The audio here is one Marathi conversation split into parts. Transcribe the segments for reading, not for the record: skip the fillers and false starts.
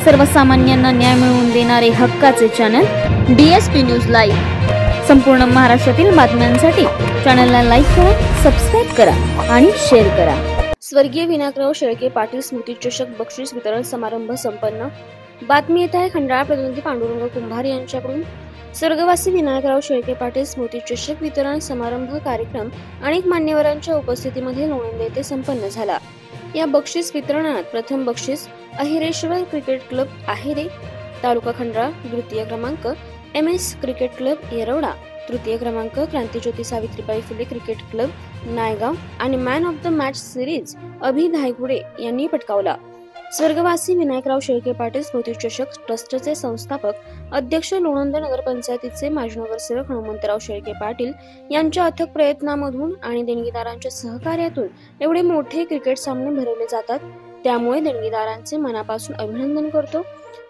सर्वसामान्यांना न्याय मिळवून देणारे हक्काचे चॅनल DSP न्यूज लाईव्ह। संपूर्ण महाराष्ट्रातील बातम्यांसाठी चॅनलला लाईक करा, सबस्क्राइब करा आणि शेअर करा। स्वर्गीय विनायकराव शेळके पाटील स्मृती चषक बक्षीस वितरण समारंभ संपन्न। बातमी येत आहे खंडाळा प्रतिनिधी पांडुरंग कुंभार यांच्याकडून। स्वर्गवासी विनायकराव शेळके पाटील स्मृती चषक वितरण समारंभ कार्यक्रम अनेक मान्यवरांच्या उपस्थितीमध्ये लोणंद येथे संपन्न झाला। या बक्षीस वितरणात प्रथम बक्षीस अहिरेश्वर क्रिकेट क्लब आहेरे तालुका खंडाळा, द्वितीय क्रमांक MS क्रिकेट क्लब येरवडा, तृतीय क्रमांक क्रांतिज्योती सावित्रीबाई फुले क्रिकेट क्लब नायगाव आणि man of the match series Abhi Dhaygude यांनी पटकावला। स्वर्गवासी विनायकराव शेळके पाटील स्मृती चषक ट्रस्टचे संस्थापक अध्यक्ष लोणंद नगरपंचायतीचे माजी नगरसेवक हनुमंतराव शेळके पाटील यांच्या अथक प्रयत्नांमधून आणि देणगीदारांच्या सहकार्यातून एवढे मोठे क्रिकेट सामने भरवले जातात, त्यामुळे देणगीदारांचे मनापासून अभिनंदन करतो।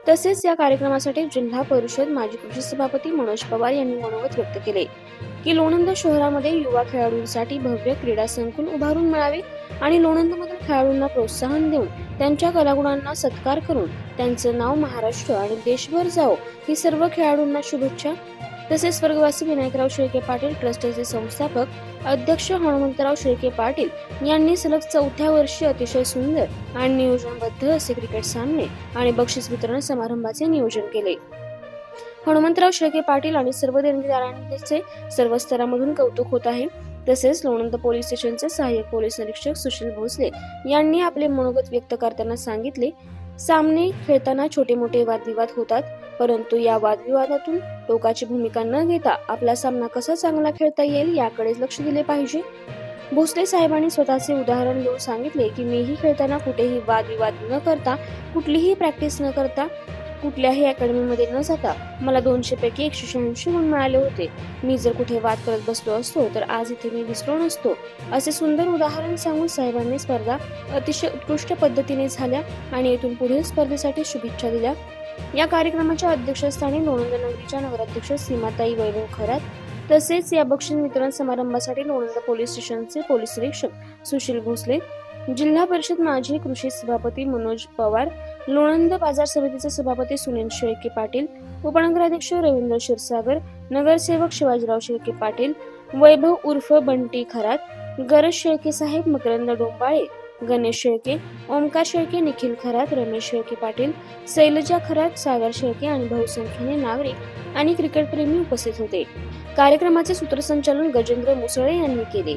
तसेच या कार्यक्रमासाठी जिल्हा परिषद माजी कृषी सभापती मनोज पवार यांनी मनोगत व्यक्त केले की लोणंद शहरामध्ये युवा खेळाडूंसाठी भव्य क्रीडा संकुल उभारून मिळावे आणि लोणंदमधील खेळाडूंना प्रोत्साहन देऊन त्यांच्या कलागुणांना सत्कार करून त्यांचं नाव महाराष्ट्र आणि देशभर जावो ही सर्व खेळाडूंना शुभेच्छा। तसेच स्वर्गवासी विनायकराव शेळके पाटील ट्रस्टचे संस्थापक अध्यक्ष हनुमंतराव शेळके पाटील यांनी सलग 4थ्या वर्षी अतिशय सुंदर आणि नियोजनबद्ध असे क्रिकेट सामने आणि बक्षीस वितरण समारंभाचे नियोजन केले। हनुमंतराव शेळके पाटील आणि सर्व देणगीदारांचे सर्व स्तरामधून कौतुक होत आहे। तसेच लोणंद पोलीस स्टेशनचे सहाय्यक पोलीस निरीक्षक सुशील भोसले यांनी आपले मनोगत व्यक्त करताना सांगितले, सामने खेळताना छोटे मोठे वादविवाद होतात, परंतु या वादविवादातून टोकाची भूमिका न घेता आपला सामना कसा चांगला खेळता येईल याकडे लक्ष दिले पाहिजे। भोसले साहेबांनी स्वतःचे उदाहरण देऊन सांगितले की मीही खेळताना कुठेही वादविवाद न करता, कुठलीही प्रॅक्टिस न करता, कुठल्याही अकॅडमीमध्ये न जाता मला 200 पैकी 186 गुण मिळाले होते। मी जर कुठे वाद करत बसलो असतो तर आज इथे मी दिसलो नसतो, असे सुंदर उदाहरण सांगून साहेबांनी स्पर्धा अतिशय उत्कृष्ट पद्धतीने झाल्या आणि येथून पुढील स्पर्धेसाठी शुभेच्छा दिल्या। या कार्यक्रमाच्या अध्यक्षस्थानी लोणंद नगरीच्या नगराध्यक्ष सीमाताई वैभव खरात, तसेच या बक्षीस वितरण समारंभासाठी लोणंद पोलीस स्टेशनचे पोलीस निरीक्षक सुशील भोसले, जिल्हा परिषद माजी कृषी सभापती मनोज पवार, लोणंद बाजार समितीचे सभापती सुनील शेळके पाटील, उपनगराध्यक्ष रवींद्र क्षीरसागर, नगरसेवक शिवाजीराव शेळके पाटील, वैभव उर्फ बंटी खरात, गरज शेळके साहेब, मकरंद डोंबाळे, गणेश शेळके, ओमकार शेळके, निखिल खरात, रमेश शेळके पाटील, शैलजा खरात, सागर शेळके आणि बहुसंख्येने नागरिक आणि क्रिकेट प्रेमी उपस्थित होते। कार्यक्रमाचे सूत्रसंचालन गजेंद्र मुसळे यांनी केले।